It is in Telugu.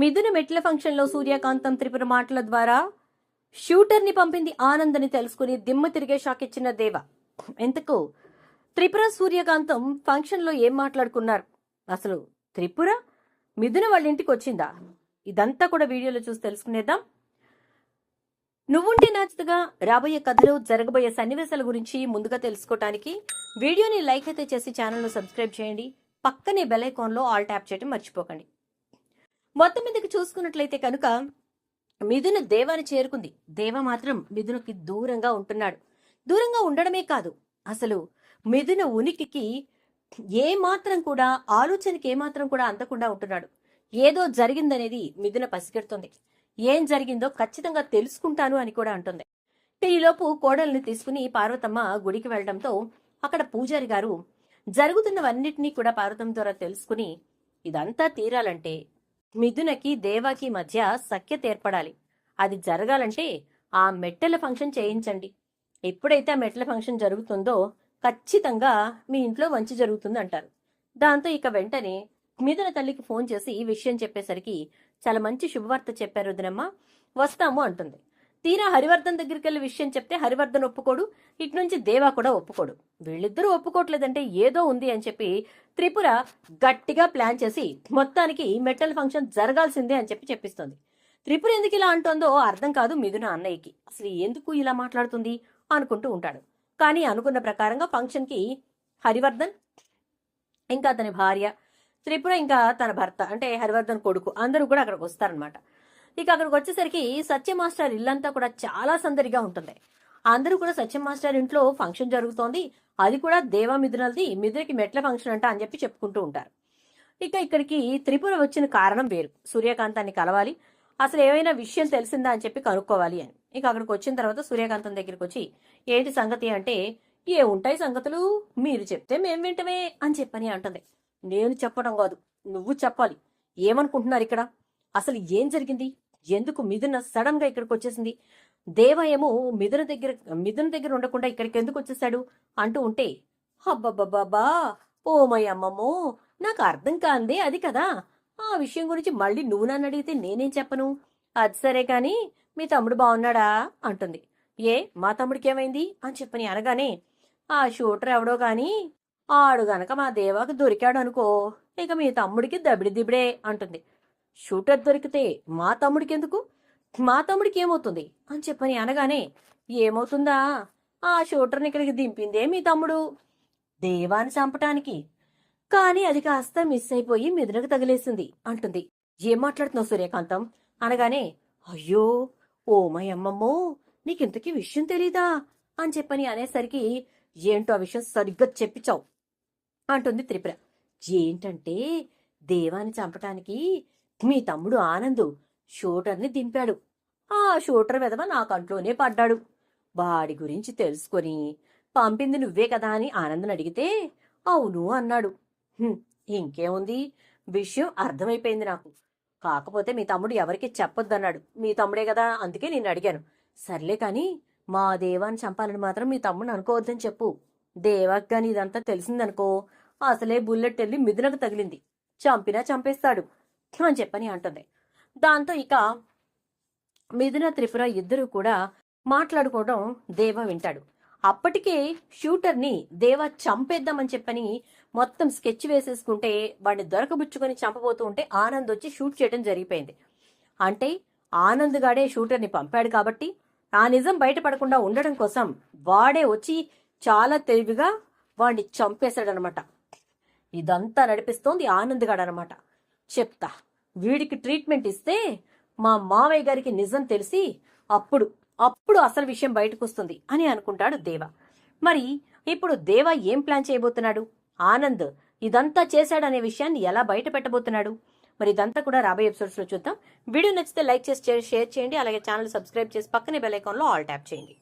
మిథున మెట్ల ఫంక్షన్లో సూర్యకాంతం త్రిపుర మాటల ద్వారా షూటర్ని పంపింది ఆనంద్ అని తెలుసుకుని దిమ్మ తిరిగే షాక్ ఇచ్చిన దేవ. ఎంతకు త్రిపుర సూర్యకాంతం ఫంక్షన్లో ఏం మాట్లాడుకున్నారు? అసలు త్రిపుర మిథున వాళ్ళ ఇంటికి వచ్చిందా? ఇదంతా కూడా వీడియోలో చూసి తెలుసుకునేద్దాం. నువ్వుంటే నచ్చుతుగా రాబోయే కథలో జరగబోయే సన్నివేశాల గురించి ముందుగా తెలుసుకోవటానికి వీడియోని లైక్ అయితే చేసి ఛానల్ను సబ్స్క్రైబ్ చేయండి. పక్కనే బెల్ ఐకాన్లో ఆల్ ట్యాప్ చేయడం మర్చిపోకండి. మొత్తం మీదకి చూసుకున్నట్లయితే కనుక మిథున దేవాని చేరుకుంది. దేవ మాత్రం మిథునకి దూరంగా ఉంటున్నాడు. దూరంగా ఉండడమే కాదు, అసలు మిథున ఉనికికి ఏమాత్రం కూడా ఆలోచనకి ఏమాత్రం కూడా అందకుండా ఉంటున్నాడు. ఏదో జరిగిందనేది మిథున పసిగడుతుంది. ఏం జరిగిందో ఖచ్చితంగా తెలుసుకుంటాను అని కూడా అంటుంది. ఈలోపు కోడల్ని తీసుకుని పార్వతమ్మ గుడికి వెళ్లడంతో అక్కడ పూజారి గారు జరుగుతున్నవన్నిటినీ కూడా పార్వతమ్మ ద్వారా తెలుసుకుని ఇదంతా తీరాలంటే మిథునకి దేవాకి మధ్య సఖ్యత ఏర్పడాలి. అది జరగాలంటే ఆ మెట్టెల ఫంక్షన్ చేయించండి. ఎప్పుడైతే ఆ మెట్టెల ఫంక్షన్ జరుగుతుందో ఖచ్చితంగా మీ ఇంట్లో మంచి జరుగుతుంది అంటారు. దాంతో ఇక వెంటనే మిథున తల్లికి ఫోన్ చేసి ఈ విషయం చెప్పేసరికి చాలా మంచి శుభవార్త చెప్పారు వదినమ్మ, వస్తాము అంటుంది. తీరా హరివర్ధన్ దగ్గరికి వెళ్ళి విషయం చెప్తే హరివర్ధన్ ఒప్పుకోడు, ఇటు నుంచి దేవా కూడా ఒప్పుకోడు. వీళ్ళిద్దరూ ఒప్పుకోవట్లేదంటే ఏదో ఉంది అని చెప్పి త్రిపుర గట్టిగా ప్లాన్ చేసి మొత్తానికి మెట్టల్ ఫంక్షన్ జరగాల్సిందే అని చెప్పిస్తుంది. త్రిపుర ఎందుకు ఇలా అంటోందో అర్థం కాదు మిథున అన్నయ్యకి. అసలు ఎందుకు ఇలా మాట్లాడుతుంది అనుకుంటూ ఉంటాడు. కానీ అనుకున్న ప్రకారంగా ఫంక్షన్కి హరివర్ధన్ ఇంకా అతని భార్య, త్రిపుర ఇంకా తన భర్త అంటే హరివర్ధన్ కొడుకు అందరూ కూడా అక్కడికి వస్తారనమాట. ఇక అక్కడికి వచ్చేసరికి సత్య మాస్టర్ ఇల్లంతా కూడా చాలా సందడిగా ఉంటుంది. అందరూ కూడా సత్య మాస్టర్ ఇంట్లో ఫంక్షన్ జరుగుతోంది, అది కూడా దేవా మిథునల్ది, మిథునకి మెట్ల ఫంక్షన్ అంట అని చెప్పి చెప్పుకుంటూ ఉంటారు. ఇక ఇక్కడికి త్రిపుర వచ్చిన కారణం వేరు. సూర్యకాంతాన్ని కలవాలి, అసలు ఏమైనా విషయం తెలిసిందా అని చెప్పి కనుక్కోవాలి అని. ఇక అక్కడికి వచ్చిన తర్వాత సూర్యకాంతం దగ్గరికి వచ్చి ఏంటి సంగతి అంటే, ఏ ఉంటాయి సంగతులు, మీరు చెప్తే మేం వింటమే అని చెప్పని అంటుంది. నేను చెప్పడం కాదు, నువ్వు చెప్పాలి. ఏమనుకుంటున్నారు ఇక్కడ, అసలు ఏం జరిగింది, ఎందుకు మిథున సడన్ గా ఇక్కడికి వచ్చేసింది, దేవ ఏమో మిథున దగ్గర ఉండకుండా ఇక్కడికి ఎందుకు వచ్చేసాడు అంటూ ఉంటే, అబ్బబ్బబ్బా ఓమయ్యమ్మమ్మో నాకు అర్థం కాందే అది కదా, ఆ విషయం గురించి మళ్ళీ నువ్వు నన్ను అడిగితే నేనేం చెప్పను, అది సరే కాని మీ తమ్ముడు బాగున్నాడా అంటుంది. ఏ మా తమ్ముడికి ఏమైంది అని చెప్పని అనగానే, ఆ షూటర్ ఎవడో గాని ఆడు గనక మా దేవాకు దొరికాడు అనుకో, ఇక మీ తమ్ముడికి దబిడి దిబిడే అంటుంది. షూటర్ దొరికితే మా తమ్ముడికి ఎందుకు, మా తమ్ముడికి ఏమవుతుంది అని చెప్పని అనగానే, ఏమవుతుందా, ఆ షూటర్ని ఇక్కడికి దింపిందే మీ తమ్ముడు దేవాన్ని చంపటానికి, కానీ అది కాస్త మిస్ అయిపోయి మిథునకు తగిలేసింది అంటుంది. ఏం మాట్లాడుతున్నావు సూర్యకాంతం అనగానే, అయ్యో ఓమయ్యమ్మమ్మో నీకింతకీ విషయం తెలీదా అని చెప్పని అనేసరికి, ఏంటో ఆ విషయం సరిగ్గా చెప్పించావు అంటుంది త్రిపుర. ఏంటంటే దేవాన్ని చంపటానికి మీ తమ్ముడు ఆనంద్ షూటర్ని దింపాడు, ఆ షూటర్ విధవ నా కంట్లోనే పడ్డాడు, వాడి గురించి తెలుసుకొని పంపింది నువ్వే కదా అని ఆనంద్ని అడిగితే అవును అన్నాడు. ఇంకేముంది, విషయం అర్థమైపోయింది నాకు, కాకపోతే మీ తమ్ముడు ఎవరికి చెప్పొద్దన్నాడు, మీ తమ్ముడే కదా అందుకే నేను అడిగాను, సర్లే కాని మా దేవాన్ని చంపాలని మాత్రం మీ తమ్ముడిని అనుకోవద్దని చెప్పు, దేవాకి కానీ ఇదంతా తెలిసిందనుకో అసలే బుల్లెట్ వెళ్ళి మిథునకు తగిలింది, చంపినా చంపేస్తాడు అని చెప్పని అంటుంది. దాంతో ఇక మిథున త్రిపుర ఇద్దరు కూడా మాట్లాడుకోవడం దేవ వింటాడు. అప్పటికే షూటర్ని దేవ చంపేద్దామని చెప్పని మొత్తం స్కెచ్ వేసేసుకుంటే వాడిని దొరకబుచ్చుకొని చంపబోతూ ఉంటే ఆనంద్ వచ్చి షూట్ చేయడం జరిగిపోయింది. అంటే ఆనంద్ గాడే షూటర్ని పంపాడు కాబట్టి ఆ నిజం బయటపడకుండా ఉండడం కోసం వాడే వచ్చి చాలా తెలివిగా వాడిని చంపేశాడనమాట. ఇదంతా నడిపిస్తోంది ఆనంద్ గాడనమాట. చెప్తా, వీడికి ట్రీట్మెంట్ ఇస్తే మా మావయ్య గారికి నిజం తెలిసి అప్పుడు అసలు విషయం బయటకు వస్తుంది అని అనుకుంటాడు దేవ. మరి ఇప్పుడు దేవ ఏం ప్లాన్ చేయబోతున్నాడు, ఆనంద్ ఇదంతా చేశాడనే విషయాన్ని ఎలా బయట పెట్టబోతున్నాడు, మరి ఇదంతా కూడా రాబోయే ఎపిసోడ్స్ లో చూద్దాం. వీడియో నచ్చితే లైక్ చేసి షేర్ చేయండి, అలాగే ఛానల్ సబ్స్క్రైబ్ చేసి పక్కనే బెల్ ఐకాన్లో ఆల్ ట్యాప్ చేయండి.